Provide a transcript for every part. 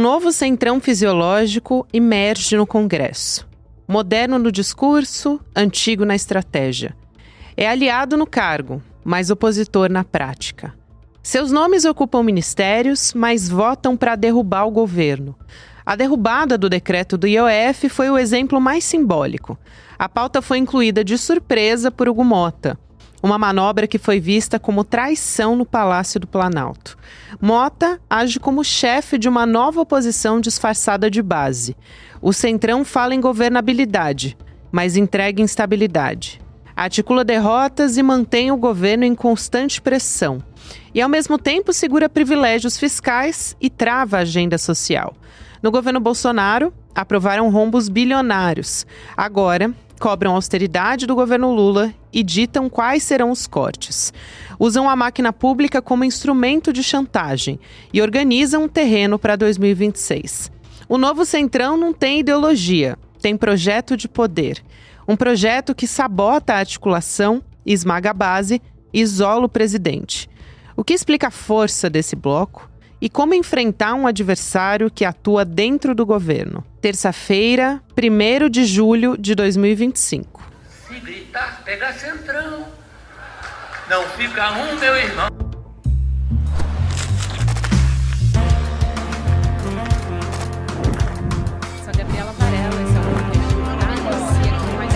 novo centrão fisiológico emerge no Congresso. Moderno no discurso, antigo na estratégia. É aliado no cargo, mas opositor na prática. Seus nomes ocupam ministérios, mas votam para derrubar o governo. A derrubada do decreto do IOF foi o exemplo mais simbólico. A pauta foi incluída de surpresa por Hugo Mota. Uma manobra que foi vista como traição no Palácio do Planalto. Mota age como chefe de uma nova oposição disfarçada de base. O Centrão fala em governabilidade, mas entrega instabilidade. Articula derrotas e mantém o governo em constante pressão. E, ao mesmo tempo, segura privilégios fiscais e trava a agenda social. No governo Bolsonaro, aprovaram rombos bilionários. Agora, cobram austeridade do governo Lula e ditam quais serão os cortes. Usam a máquina pública como instrumento de chantagem e organizam um terreno para 2026. O novo Centrão não tem ideologia, tem projeto de poder. Um projeto que sabota a articulação, esmaga a base e isola o presidente. O que explica a força desse bloco? E como enfrentar um adversário que atua dentro do governo? Terça-feira, 1º de julho de 2025. Se gritar, pega Centrão. Não fica um, meu irmão. Sou a Gabriela Varela, esse é o podcast Detalhes, e aqui mais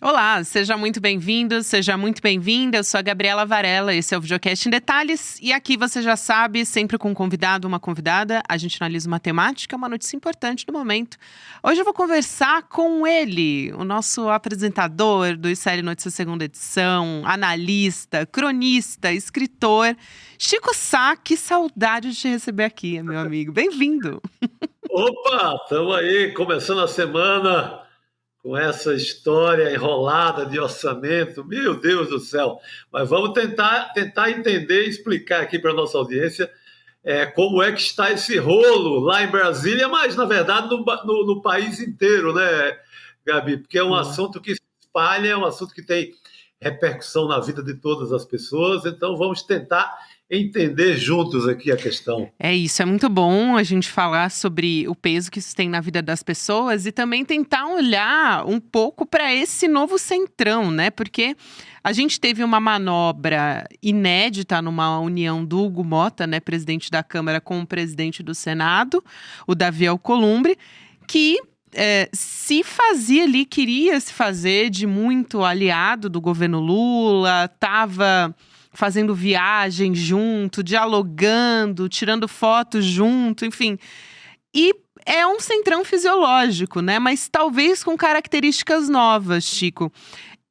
Olá, seja muito bem-vindo, seja muito bem-vinda. Eu sou a Gabriela Varela, esse é o Videocast em Detalhes. E aqui você já sabe, sempre com um convidado, uma convidada, a gente analisa uma temática, uma notícia importante do momento. Hoje eu vou conversar com ele, o nosso apresentador do ICL Notícias Segunda Edição, analista, cronista, escritor, Chico Sá. Que saudade de te receber aqui, meu amigo. Bem-vindo! Opa, estamos aí, começando a semana com essa história enrolada de orçamento, meu Deus do céu. Mas vamos tentar entender e explicar aqui para a nossa audiência como é que está esse rolo lá em Brasília, mas, na verdade, no país inteiro, né, Gabi? Porque é um assunto que se espalha, é um assunto que tem repercussão na vida de todas as pessoas, então vamos tentar entender juntos aqui a questão. É isso, é muito bom a gente falar sobre o peso que isso tem na vida das pessoas e também tentar olhar um pouco para esse novo centrão, né? Porque a gente teve uma manobra inédita numa união do Hugo Mota, né, presidente da Câmara, com o presidente do Senado, o Davi Alcolumbre, que se fazia ali, queria se fazer de muito aliado do governo Lula, estava fazendo viagem junto, dialogando, tirando fotos junto, enfim. E é um centrão fisiológico, né? Mas talvez com características novas, Chico.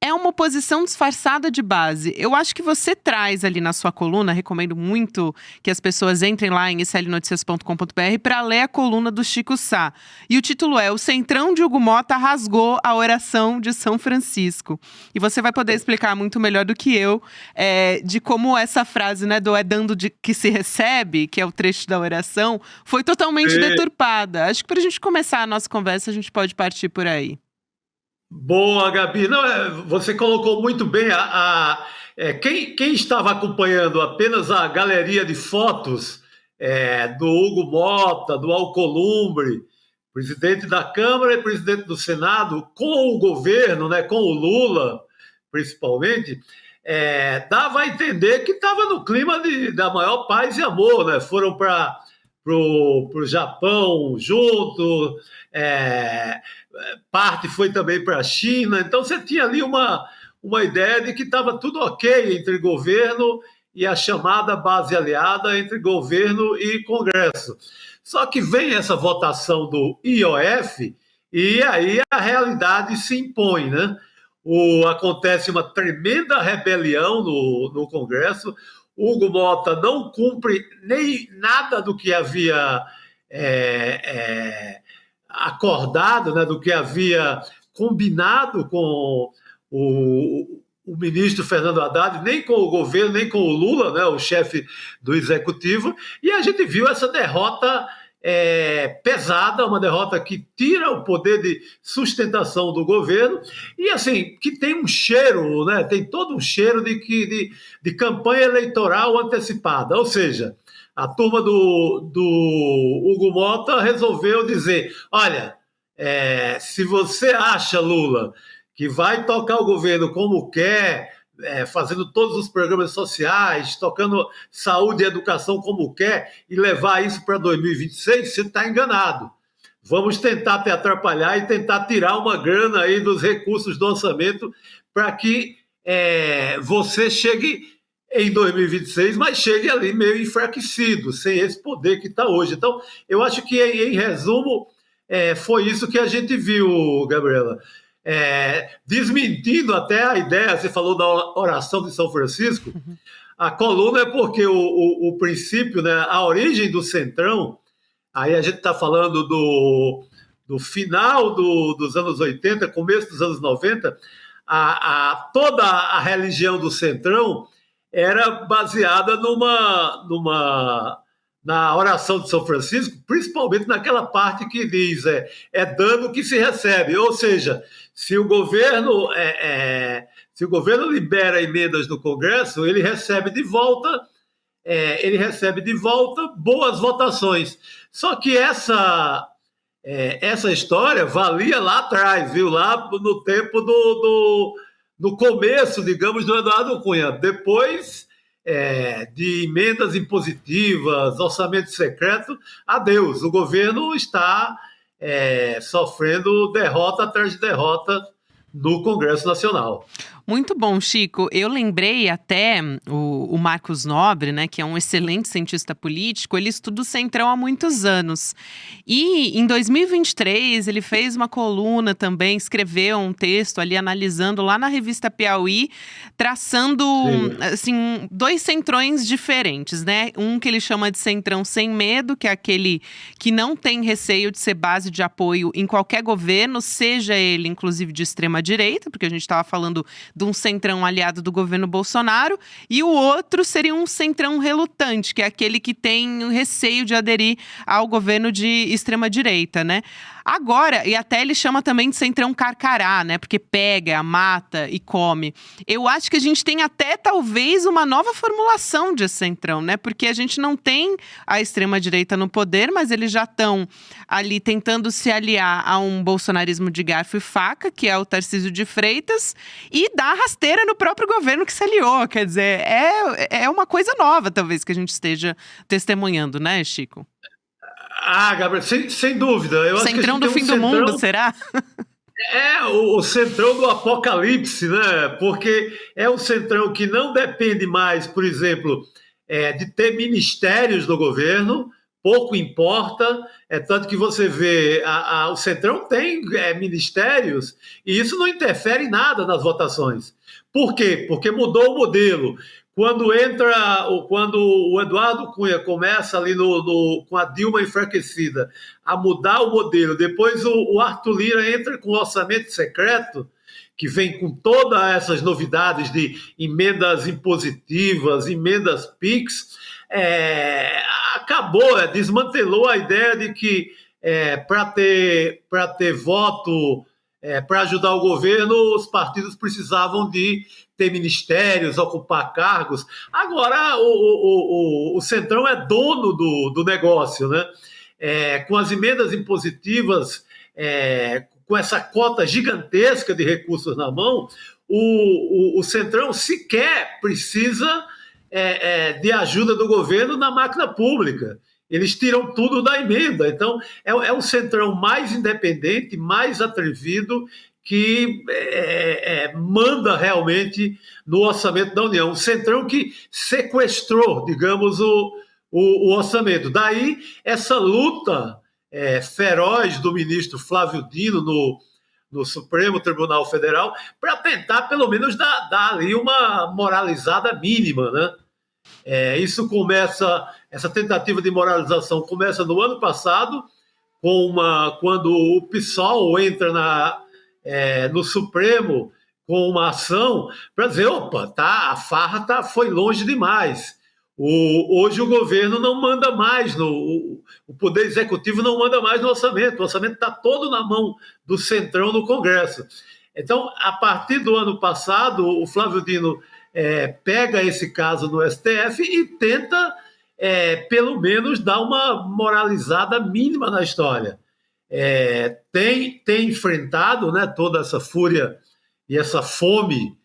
É uma oposição disfarçada de base. Eu acho que você traz ali na sua coluna, recomendo muito que as pessoas entrem lá em iclnoticias.com.br para ler a coluna do Chico Sá. E o título é: O Centrão de Hugo Mota rasgou a oração de São Francisco. E você vai poder explicar muito melhor do que eu de como essa frase, né, do é dando de que se recebe, que é o trecho da oração, foi totalmente deturpada. Acho que para a gente começar a nossa conversa, a gente pode partir por aí. Boa, Gabi. Não, você colocou muito bem. Quem estava acompanhando apenas a galeria de fotos do Hugo Mota, do Alcolumbre, presidente da Câmara e presidente do Senado, com o governo, né, com o Lula, principalmente, dava a entender que estava no clima da maior paz e amor, né? Foram para o Japão junto, parte foi também para a China, então você tinha ali uma ideia de que estava tudo ok entre governo e a chamada base aliada entre governo e Congresso. Só que vem essa votação do IOF e aí a realidade se impõe, né? Acontece uma tremenda rebelião no Congresso. Hugo Mota não cumpre nem nada do que havia acordado, né, do que havia combinado com o ministro Fernando Haddad, nem com o governo, nem com o Lula, né, o chefe do executivo, e a gente viu essa derrota pesada, uma derrota que tira o poder de sustentação do governo e, assim, que tem um cheiro, né? Tem todo um cheiro de campanha eleitoral antecipada. Ou seja, a turma do Hugo Mota resolveu dizer, olha, se você acha, Lula, que vai tocar o governo como quer, fazendo todos os programas sociais, tocando saúde e educação como quer, e levar isso para 2026, você está enganado. Vamos tentar te atrapalhar e tentar tirar uma grana aí dos recursos do orçamento para que você chegue em 2026, mas chegue ali meio enfraquecido, sem esse poder que está hoje. Então, eu acho que, em resumo, foi isso que a gente viu, Gabriela. Desmentindo até a ideia, você falou da oração de São Francisco, a coluna é porque o princípio, né, a origem do Centrão, aí a gente está falando do final dos anos 80, começo dos anos 90, toda a religião do Centrão era baseada na oração de São Francisco, principalmente naquela parte que diz dano que se recebe, ou seja, se o governo libera emendas no Congresso, ele recebe de volta boas votações. Só que essa história valia lá atrás, viu? Lá no tempo no começo, digamos, do Eduardo Cunha. Depois de emendas impositivas, orçamento secreto, adeus. O governo está sofrendo derrota atrás de derrota no Congresso Nacional. Muito bom, Chico. Eu lembrei até o Marcos Nobre, né, que é um excelente cientista político, ele estuda o Centrão há muitos anos. E em 2023 ele fez uma coluna também, escreveu um texto ali analisando lá na revista Piauí, traçando assim, dois centrões diferentes, né? Um que ele chama de Centrão sem medo, que é aquele que não tem receio de ser base de apoio em qualquer governo, seja ele inclusive de extrema direita, porque a gente estava falando de um centrão aliado do governo Bolsonaro, e o outro seria um centrão relutante, que é aquele que tem receio de aderir ao governo de extrema-direita, né? Agora, e até ele chama também de centrão carcará, né? Porque pega, mata e come. Eu acho que a gente tem até, talvez, uma nova formulação de centrão, né? Porque a gente não tem a extrema-direita no poder, mas eles já estão ali tentando se aliar a um bolsonarismo de garfo e faca, que é o Tarcísio de Freitas, e dar rasteira no próprio governo que se aliou. Quer dizer, é uma coisa nova, talvez, que a gente esteja testemunhando, né, Chico? Gabriel, sem dúvida. Eu acho que centrão do fim do mundo, será? O centrão do apocalipse, né? Porque é um centrão que não depende mais, por exemplo, de ter ministérios no governo, pouco importa, tanto que você vê, o centrão tem ministérios e isso não interfere em nada nas votações. Por quê? Porque mudou o modelo. Quando o Eduardo Cunha começa ali com a Dilma enfraquecida a mudar o modelo, depois o Arthur Lira entra com o orçamento secreto, que vem com todas essas novidades de emendas impositivas, emendas PIX, acabou, desmantelou a ideia de que para ter voto, para ajudar o governo, os partidos precisavam de ter ministérios, ocupar cargos. Agora, o Centrão é dono do negócio, né? Com as emendas impositivas, com essa cota gigantesca de recursos na mão, o Centrão sequer precisa de ajuda do governo na máquina pública. Eles tiram tudo da emenda. Então, é um Centrão mais independente, mais atrevido, que manda realmente no orçamento da União. Um Centrão que sequestrou, digamos, o orçamento. Daí, essa luta feroz do ministro Flávio Dino no Supremo Tribunal Federal para tentar, pelo menos, dar ali uma moralizada mínima, né? Essa tentativa de moralização começa no ano passado, quando o PSOL entra no Supremo com uma ação para dizer, opa, a farra foi longe demais. Hoje o governo não manda mais, o Poder Executivo não manda mais no orçamento. O orçamento está todo na mão do Centrão no Congresso. Então, a partir do ano passado, o Flávio Dino pega esse caso no STF e tenta, pelo menos, dar uma moralizada mínima na história. Tem enfrentado, né, toda essa fúria e essa fome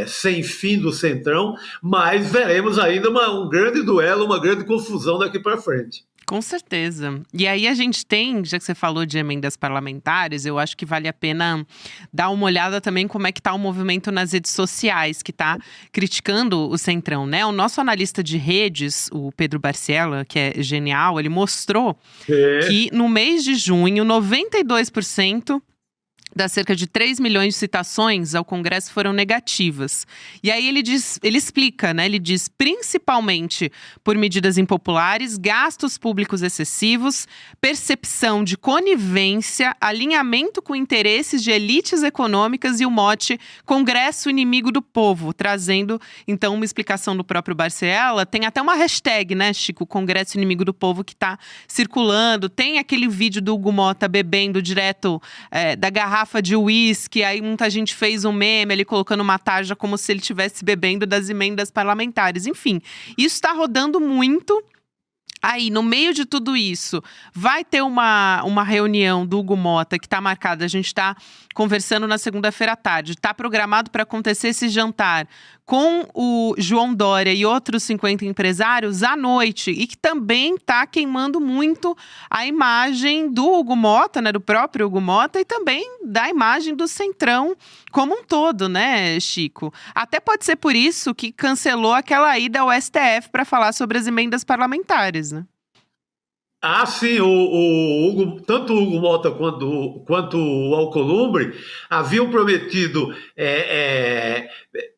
sem fim do Centrão, mas veremos ainda um grande duelo, uma grande confusão daqui para frente. Com certeza. E aí a gente tem, já que você falou de emendas parlamentares, eu acho que vale a pena dar uma olhada também como é que está o movimento nas redes sociais, que está criticando o Centrão, né? O nosso analista de redes, o Pedro Barciela, que é genial, ele mostrou que no mês de junho, 92% das cerca de 3 milhões de citações ao Congresso foram negativas. E aí ele explica, né? Ele diz, principalmente por medidas impopulares, gastos públicos excessivos, percepção de conivência, alinhamento com interesses de elites econômicas e o mote Congresso inimigo do povo, trazendo, então, uma explicação do próprio Barciela. Tem até uma hashtag, né, Chico? Congresso inimigo do povo, que está circulando. Tem aquele vídeo do Hugo Motta bebendo direto da garrafa de uísque, aí muita gente fez um meme, ele colocando uma tarja como se ele estivesse bebendo das emendas parlamentares. Enfim, isso está rodando muito. Aí, no meio de tudo isso, vai ter uma reunião do Hugo Motta que está marcada. A gente está conversando na segunda-feira à tarde. Está programado para acontecer esse jantar com o João Dória e outros 50 empresários à noite. E que também está queimando muito a imagem do Hugo Motta, né, do próprio Hugo Motta, e também da imagem do Centrão como um todo, né, Chico? Até pode ser por isso que cancelou aquela ida ao STF para falar sobre as emendas parlamentares, né? Ah, sim, tanto o Hugo Motta quanto o Alcolumbre haviam prometido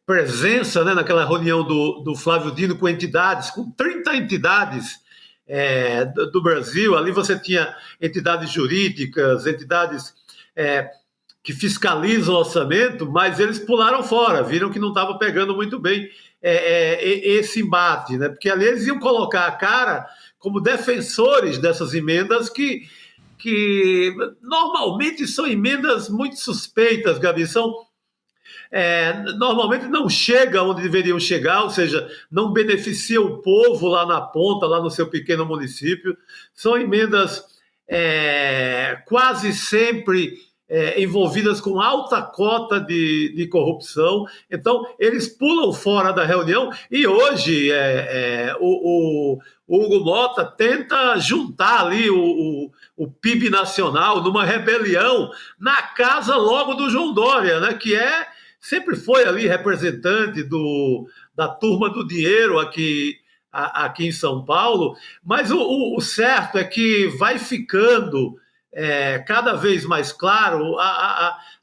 presença, né, naquela reunião do Flávio Dino com entidades, com 30 entidades do Brasil. Ali você tinha entidades jurídicas, entidades que fiscalizam o orçamento, mas eles pularam fora, viram que não estava pegando muito bem esse embate, né? Porque ali eles iam colocar a cara como defensores dessas emendas que normalmente são emendas muito suspeitas, Gabi, normalmente não chegam onde deveriam chegar, ou seja, não beneficia o povo lá na ponta, lá no seu pequeno município. São emendas quase sempre envolvidas com alta cota de corrupção. Então, eles pulam fora da reunião e hoje o Hugo Motta tenta juntar ali o PIB nacional numa rebelião na casa logo do João Dória, né, que sempre foi ali representante da turma do dinheiro aqui em São Paulo, mas o certo é que vai ficando cada vez mais claro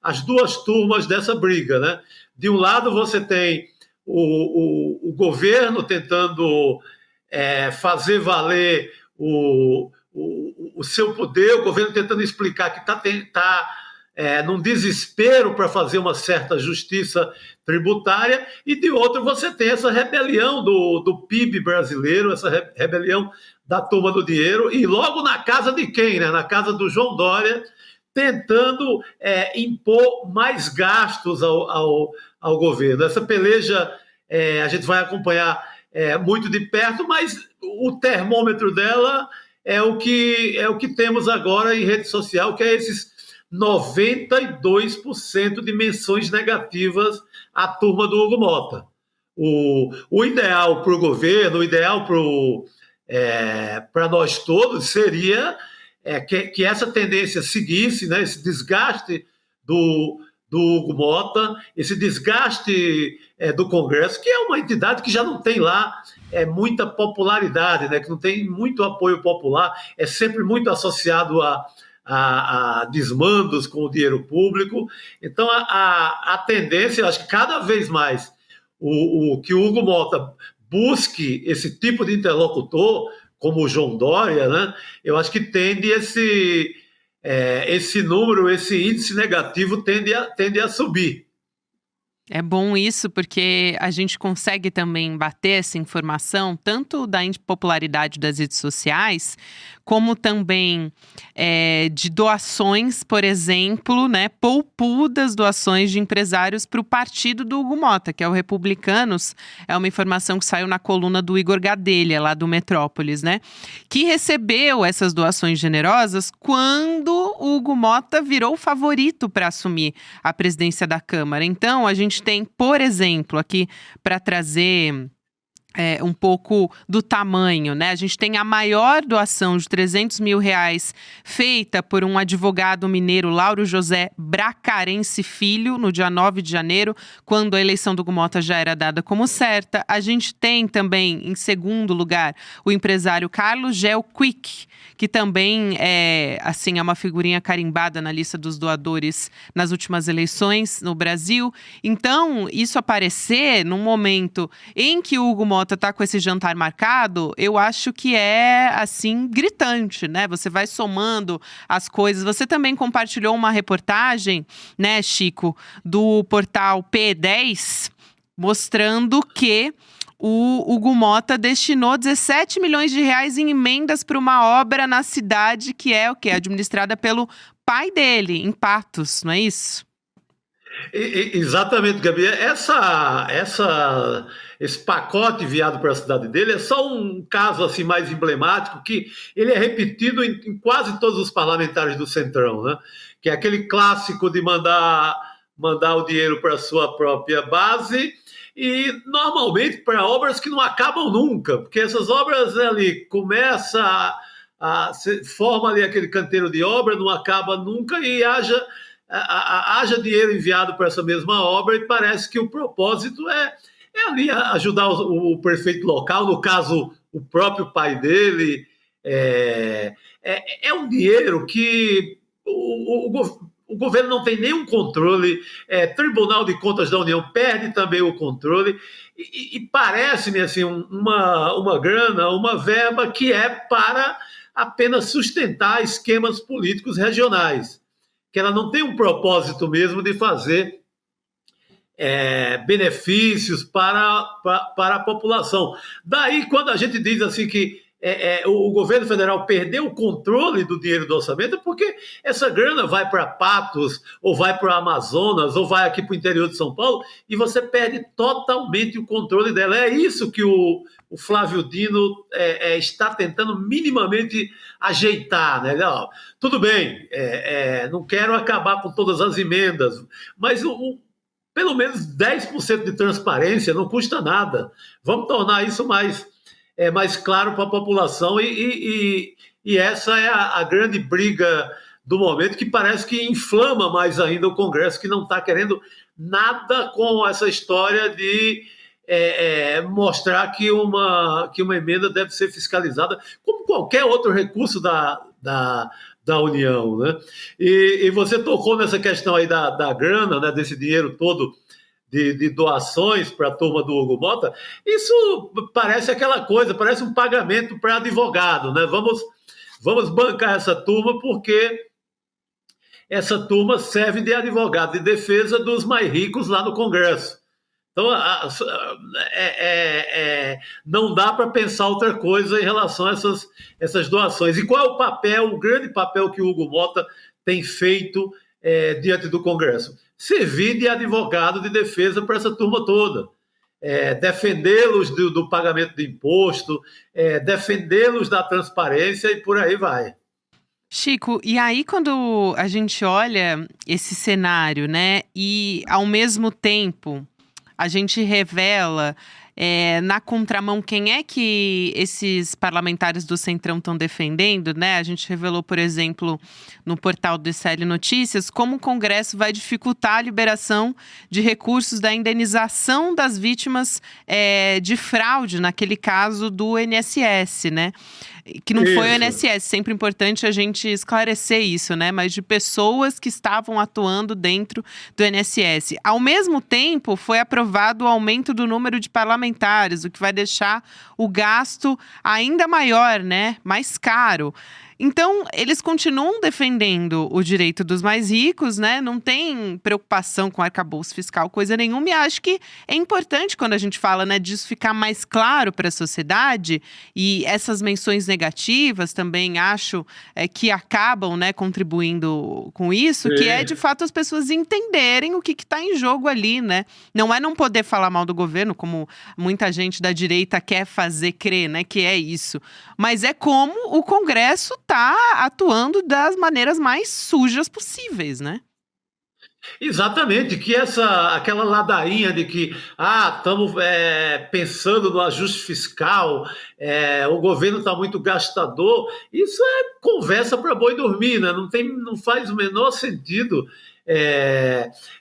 as duas turmas dessa briga, né? De um lado você tem o governo tentando fazer valer o seu poder, o governo tentando explicar que está num desespero para fazer uma certa justiça tributária, e de outro você tem essa rebelião do PIB brasileiro, essa rebelião da turma do dinheiro, e logo na casa de quem? Né? Na casa do João Dória, tentando impor mais gastos ao governo. Essa peleja a gente vai acompanhar muito de perto, mas o termômetro dela é o que temos agora em rede social, que é esses 92% de menções negativas à turma do Hugo Motta. O ideal para o governo, o ideal para nós todos seria que essa tendência seguisse, né, esse desgaste do Hugo Motta, esse desgaste do Congresso, que é uma entidade que já não tem lá muita popularidade, né, que não tem muito apoio popular, é sempre muito associado a desmandos com o dinheiro público. Então, a tendência, eu acho que cada vez mais que o Hugo Motta busque esse tipo de interlocutor, como o João Dória, né? Eu acho que tende esse número, esse índice negativo tende a subir. É bom isso, porque a gente consegue também bater essa informação, tanto da impopularidade das redes sociais, como também de doações, por exemplo, né, poupudas doações de empresários para o partido do Hugo Motta, que é o Republicanos. É uma informação que saiu na coluna do Igor Gadelha, lá do Metrópolis, né? Que recebeu essas doações generosas quando o Hugo Motta virou o favorito para assumir a presidência da Câmara. Então, a gente tem, por exemplo, aqui para trazer um pouco do tamanho, né? A gente tem a maior doação de R$300 mil feita por um advogado mineiro, Lauro José Bracarense Filho, no dia 9 de janeiro, quando a eleição do Hugo Motta já era dada como certa. A gente tem também, em segundo lugar, o empresário Carlos Gel Quick, que também é uma figurinha carimbada na lista dos doadores nas últimas eleições no Brasil. Então, isso aparecer num momento em que o Hugo Motta está com esse jantar marcado, eu acho que é, assim, gritante, né? Você vai somando as coisas. Você também compartilhou uma reportagem, né, Chico, do portal P10, mostrando que o Hugo Motta destinou R$17 milhões em emendas para uma obra na cidade que é administrada pelo pai dele, em Patos, não é isso? Exatamente, Gabi. Esse pacote enviado para a cidade dele é só um caso assim mais emblemático, que ele é repetido em quase todos os parlamentares do Centrão, né? Que é aquele clássico de mandar o dinheiro para a sua própria base, e normalmente para obras que não acabam nunca, porque essas obras ali começam forma ali aquele canteiro de obra, não acaba nunca, e haja dinheiro enviado para essa mesma obra, e parece que o propósito é ali ajudar o prefeito local, no caso, o próprio pai dele. É um dinheiro que o governo não tem nenhum controle, Tribunal de Contas da União perde também o controle, e parece-me assim, uma grana, uma verba que é para apenas sustentar esquemas políticos regionais, que ela não tem um propósito mesmo de fazer benefícios para a população. Daí, quando a gente diz assim que o governo federal perdeu o controle do dinheiro do orçamento, porque essa grana vai para Patos, ou vai para o Amazonas, ou vai aqui para o interior de São Paulo, e você perde totalmente o controle dela. É isso que o Flávio Dino está tentando minimamente ajeitar, né? Não, tudo bem, não quero acabar com todas as emendas, mas pelo menos 10% de transparência não custa nada. Vamos tornar isso mais claro para a população, e essa é a grande briga do momento, que parece que inflama mais ainda o Congresso, que não está querendo nada com essa história de mostrar que uma emenda deve ser fiscalizada como qualquer outro recurso da União, né? E você tocou nessa questão aí da grana, né, desse dinheiro todo de doações para a turma do Hugo Motta. Isso parece aquela coisa, parece um pagamento para advogado, né? Vamos bancar essa turma, porque essa turma serve de advogado de defesa dos mais ricos lá no Congresso. Então, não dá para pensar outra coisa em relação a essas doações. E qual é o grande papel que o Hugo Motta tem feito diante do Congresso? Servir de advogado de defesa para essa turma toda. Defendê-los do pagamento de imposto, defendê-los da transparência, e por aí vai. Chico, e aí quando a gente olha esse cenário, né, e ao mesmo tempo a gente revela na contramão quem é que esses parlamentares do Centrão estão defendendo, né? A gente revelou, por exemplo, no portal do ICL Notícias, como o Congresso vai dificultar a liberação de recursos da indenização das vítimas de fraude, naquele caso do INSS, né? Que não foi o INSS, sempre importante a gente esclarecer isso, né? Mas de pessoas que estavam atuando dentro do INSS. Ao mesmo tempo, foi aprovado o aumento do número de parlamentares, o que vai deixar o gasto ainda maior, né? Mais caro. Então, eles continuam defendendo o direito dos mais ricos, né? Não tem preocupação com arcabouço fiscal, coisa nenhuma. E acho que é importante quando a gente fala, né, disso ficar mais claro para a sociedade. E essas menções negativas também acho que acabam, né, contribuindo com isso, que é de fato as pessoas entenderem o que está em jogo ali, né? Não é não poder falar mal do governo, como muita gente da direita quer fazer crer, né, que é isso. Mas é como o Congresso está atuando das maneiras mais sujas possíveis, né? Exatamente, que aquela ladainha de que estamos pensando no ajuste fiscal, o governo está muito gastador, isso é conversa para boi dormir, né? Não faz o menor sentido.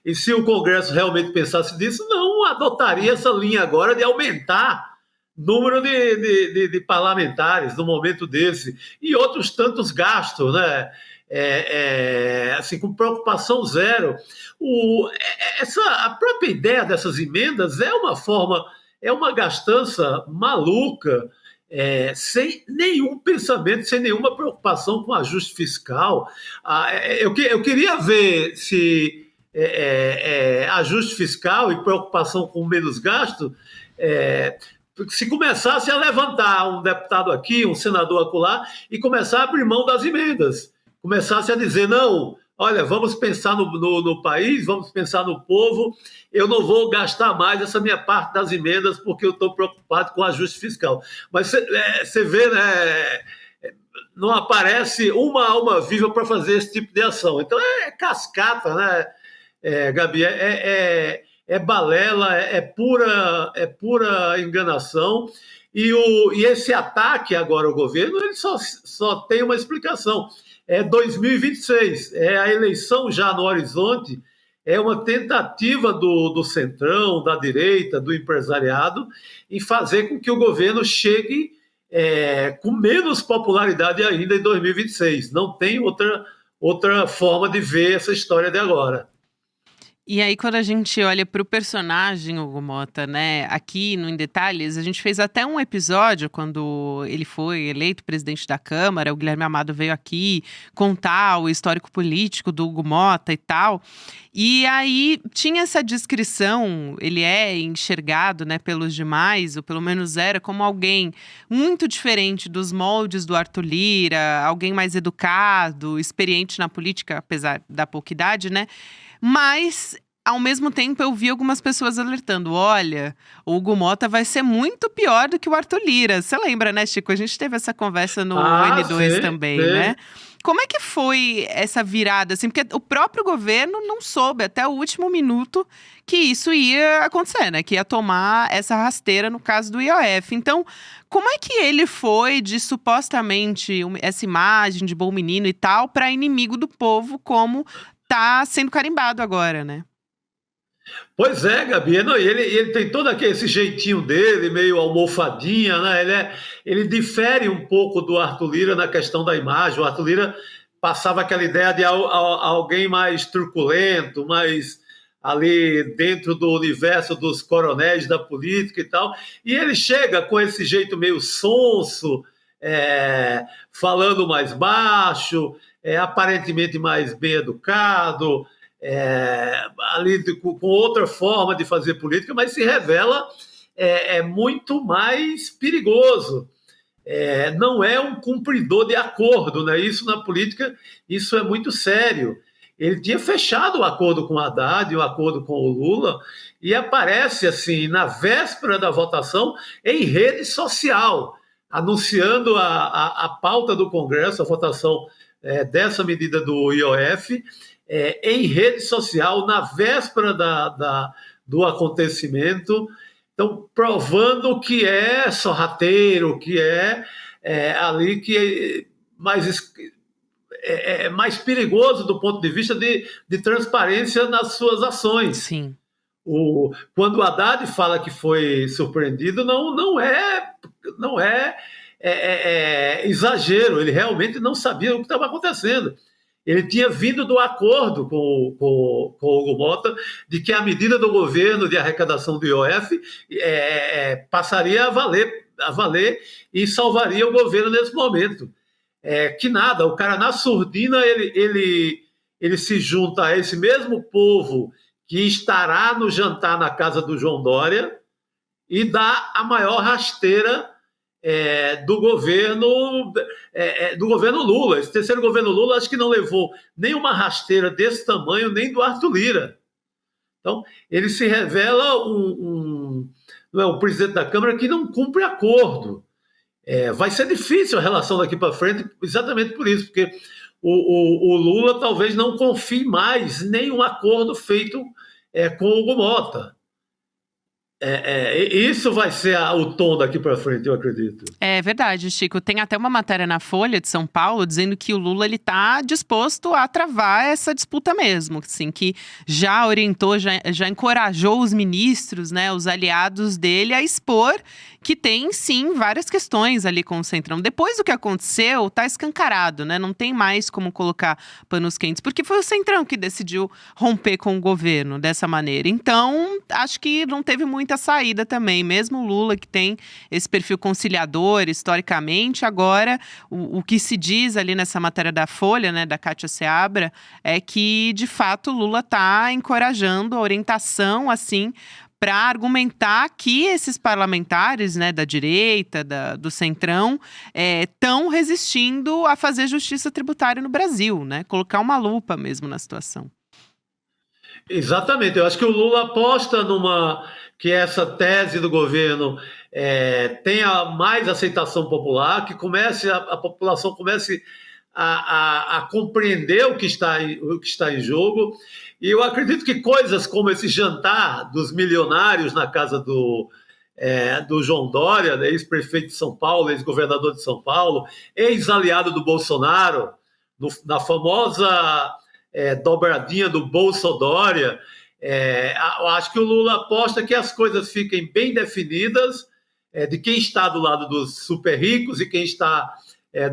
E se o Congresso realmente pensasse nisso, não adotaria essa linha agora de aumentar o número de parlamentares no momento desse e outros tantos gastos, né? Assim, com preocupação zero. A própria ideia dessas emendas é uma gastança maluca, sem nenhum pensamento, sem nenhuma preocupação com ajuste fiscal. Eu queria ver se ajuste fiscal e preocupação com menos gasto, se começasse a levantar um deputado aqui, um senador acolá, e começar a abrir mão das emendas, começasse a dizer, não, olha, vamos pensar no país, vamos pensar no povo, eu não vou gastar mais essa minha parte das emendas porque eu estou preocupado com o ajuste fiscal. Mas você vê, né, não aparece uma alma viva para fazer esse tipo de ação. Então é cascata, né, Gabi? É balela, é pura enganação. E esse ataque agora ao governo, ele só tem uma explicação. É 2026, é a eleição já no horizonte, é uma tentativa do centrão, da direita, do empresariado, em fazer com que o governo chegue com menos popularidade ainda em 2026. Não tem outra forma de ver essa história de agora. E aí, quando a gente olha para o personagem Hugo Motta, né, aqui no Em Detalhes, a gente fez até um episódio quando ele foi eleito presidente da Câmara, o Guilherme Amado veio aqui contar o histórico político do Hugo Motta e tal. E aí tinha essa descrição, ele é enxergado, né, pelos demais, ou pelo menos era, como alguém muito diferente dos moldes do Arthur Lira, alguém mais educado, experiente na política, apesar da pouca idade, né? Mas, ao mesmo tempo, eu vi algumas pessoas alertando, olha, o Hugo Motta vai ser muito pior do que o Arthur Lira. Você lembra, né, Chico? A gente teve essa conversa no N2 sim, também, sim. né? Como é que foi essa virada, assim? Porque o próprio governo não soube até o último minuto que isso ia acontecer, né? Que ia tomar essa rasteira no caso do IOF. Então, como é que ele foi de supostamente essa imagem de bom menino e tal para inimigo do povo, como tá sendo carimbado agora, né? Pois é, Gabi, não, ele tem todo esse jeitinho dele, meio almofadinha, né? Ele difere um pouco do Arthur Lira na questão da imagem. O Arthur Lira passava aquela ideia de alguém mais truculento, mais ali dentro do universo dos coronéis da política e tal, e ele chega com esse jeito meio sonso, falando mais baixo, aparentemente mais bem educado, ali com outra forma de fazer política, mas se revela muito mais perigoso. Não é um cumpridor de acordo, né? Isso na política, isso é muito sério. Ele tinha fechado o acordo com o Haddad, o acordo com o Lula, e aparece assim na véspera da votação em rede social, anunciando a pauta do Congresso, a votação dessa medida do IOF, em rede social, na véspera do acontecimento, então provando que é sorrateiro, que ali que é mais perigoso do ponto de vista de transparência nas suas ações. Sim. Quando o Haddad fala que foi surpreendido, não é exagero, ele realmente não sabia o que estava acontecendo. Ele tinha vindo do acordo com o Hugo Motta de que a medida do governo de arrecadação do IOF passaria a valer e salvaria o governo nesse momento. que nada, o cara na surdina ele se junta a esse mesmo povo que estará no jantar na casa do João Dória e dá a maior rasteira do governo Lula. Esse terceiro governo Lula acho que não levou nem uma rasteira desse tamanho, nem do Arthur Lira. Então, ele se revela um presidente da Câmara que não cumpre acordo. Vai ser difícil a relação daqui para frente, exatamente por isso, porque o Lula talvez não confie mais em nenhum acordo feito com o Hugo Mota. Isso vai ser o tom daqui para frente, eu acredito. É verdade, Chico. Tem até uma matéria na Folha de São Paulo dizendo que o Lula está disposto a travar essa disputa mesmo, assim, que já orientou, já encorajou os ministros, né, os aliados dele a expor que tem, sim, várias questões ali com o Centrão. Depois do que aconteceu, está escancarado, né? Não tem mais como colocar panos quentes, porque foi o Centrão que decidiu romper com o governo dessa maneira. Então, acho que não teve muita saída também. Mesmo o Lula, que tem esse perfil conciliador, historicamente, agora, o que se diz ali nessa matéria da Folha, né, da Kátia Seabra, é que, de fato, o Lula está encorajando a orientação, assim, para argumentar que esses parlamentares, né, da direita, do Centrão, estão resistindo a fazer justiça tributária no Brasil, né? Colocar uma lupa mesmo na situação. Exatamente. Eu acho que o Lula aposta que essa tese do governo tenha mais aceitação popular, que a população comece a compreender o que está em jogo. E eu acredito que coisas como esse jantar dos milionários na casa do João Dória, né, ex-prefeito de São Paulo, ex-governador de São Paulo, ex-aliado do Bolsonaro, na famosa dobradinha do Bolsodória, eu acho que o Lula aposta que as coisas fiquem bem definidas, de quem está do lado dos super ricos e quem está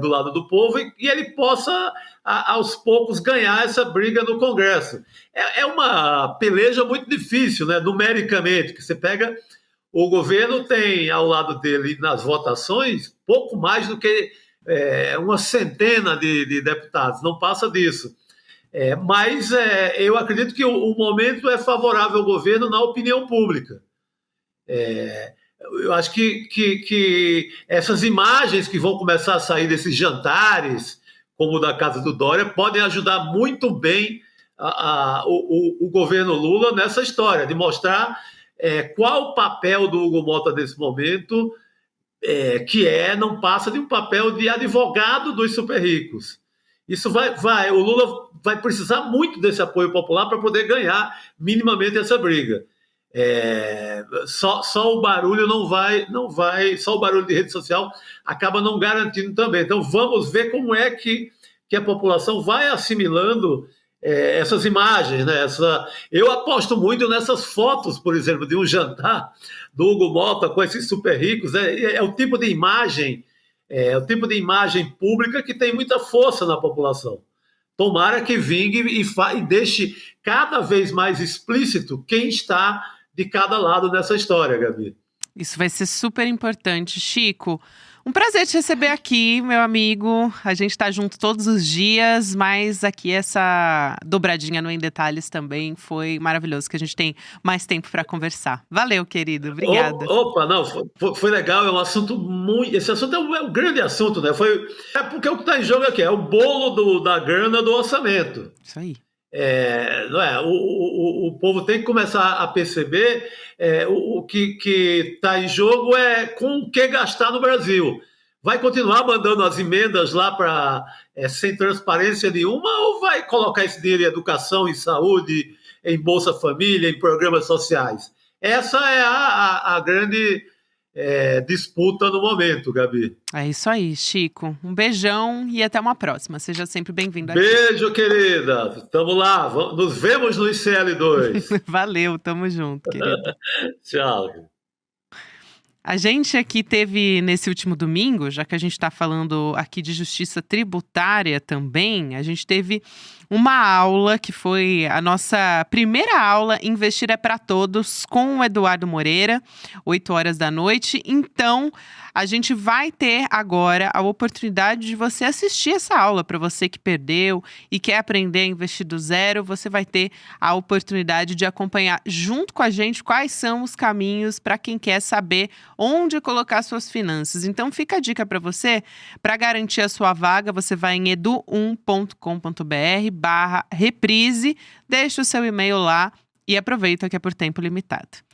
do lado do povo, e ele possa, aos poucos, ganhar essa briga no Congresso. É uma peleja muito difícil, né, numericamente, que você pega, o governo tem ao lado dele, nas votações, pouco mais do que uma centena de deputados, não passa disso. Mas eu acredito que o momento é favorável ao governo na opinião pública. Eu acho que essas imagens que vão começar a sair desses jantares, como o da casa do Dória, podem ajudar muito bem o governo Lula nessa história, de mostrar qual o papel do Hugo Mota nesse momento, que não passa de um papel de advogado dos super ricos. Isso o Lula vai precisar muito desse apoio popular para poder ganhar minimamente essa briga. Só o barulho não vai, só o barulho de rede social acaba não garantindo também. Então vamos ver como é que a população vai assimilando essas imagens, né? Eu aposto muito nessas fotos, por exemplo, de um jantar do Hugo Mota com esses super ricos. É o tipo de imagem, pública que tem muita força na população. Tomara que vingue e deixe cada vez mais explícito quem está de cada lado nessa história, Gabi. Isso vai ser super importante. Chico, um prazer te receber aqui, meu amigo. A gente tá junto todos os dias, mas aqui essa dobradinha no Em Detalhes também foi maravilhoso, que a gente tem mais tempo para conversar. Valeu, querido. Obrigada. Opa, não, foi legal. É um assunto muito... Esse assunto é um grande assunto, né? Porque o que está em jogo aqui é o bolo da grana do orçamento. Isso aí. Não é? O povo tem que começar a perceber o que está em jogo com o que gastar no Brasil. Vai continuar mandando as emendas lá sem transparência nenhuma, ou vai colocar esse dinheiro em educação, em saúde, em Bolsa Família, em programas sociais? Essa é a grande disputa no momento, Gabi. É isso aí, Chico. Um beijão e até uma próxima. Seja sempre bem-vindo aqui. Beijo, querida. Tamo lá. Nos vemos no ICL2. Valeu, tamo junto, querido. Tchau. A gente aqui teve, nesse último domingo, já que a gente está falando aqui de justiça tributária também, a gente teve uma aula que foi a nossa primeira aula Investir é para Todos com o Eduardo Moreira, 8 horas da noite. Então, a gente vai ter agora a oportunidade de você assistir essa aula. Para você que perdeu e quer aprender a investir do zero, você vai ter a oportunidade de acompanhar junto com a gente quais são os caminhos para quem quer saber onde colocar suas finanças. Então, fica a dica para você. Para garantir a sua vaga, você vai em edu1.com.br/reprise, deixa o seu e-mail lá e aproveita que é por tempo limitado.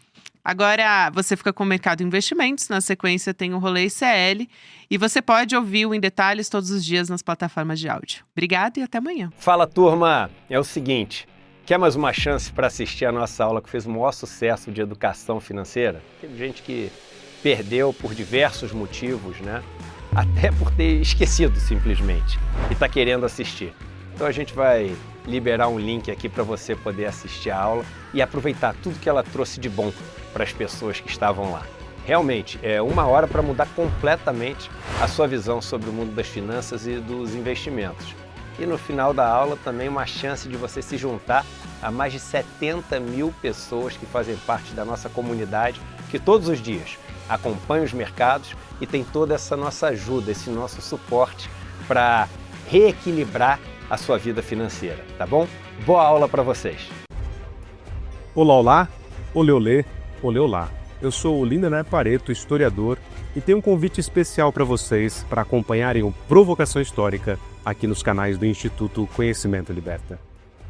Agora você fica com o Mercado Investimentos, na sequência tem o Rolê ICL e você pode ouvir o Em Detalhes todos os dias nas plataformas de áudio. Obrigada e até amanhã. Fala, turma! É o seguinte, quer mais uma chance para assistir a nossa aula que fez o maior sucesso de educação financeira? Teve gente que perdeu por diversos motivos, né? Até por ter esquecido simplesmente e está querendo assistir. Então a gente vai liberar um link aqui para você poder assistir a aula e aproveitar tudo que ela trouxe de bom para as pessoas que estavam lá. Realmente, é 1 hora para mudar completamente a sua visão sobre o mundo das finanças e dos investimentos. E no final da aula também uma chance de você se juntar a mais de 70 mil pessoas que fazem parte da nossa comunidade, que todos os dias acompanham os mercados e tem toda essa nossa ajuda, esse nosso suporte para reequilibrar a sua vida financeira, tá bom? Boa aula para vocês! Olá, olá, olê, olê, olê, olá. Eu sou o Lindener Pareto, historiador, e tenho um convite especial para vocês para acompanharem o Provocação Histórica aqui nos canais do Instituto Conhecimento Liberta.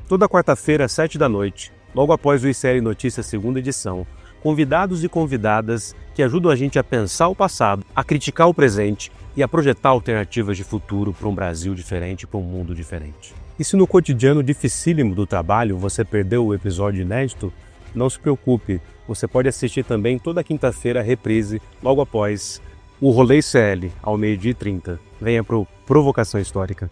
Toda quarta-feira, às 7 da noite, logo após o ICL Notícias segunda edição, convidados e convidadas que ajudam a gente a pensar o passado, a criticar o presente e a projetar alternativas de futuro para um Brasil diferente, para um mundo diferente. E se no cotidiano dificílimo do trabalho você perdeu o episódio inédito, não se preocupe, você pode assistir também toda quinta-feira a reprise, logo após o Rolê ICL, ao 12h30. Venha para o Provocação Histórica.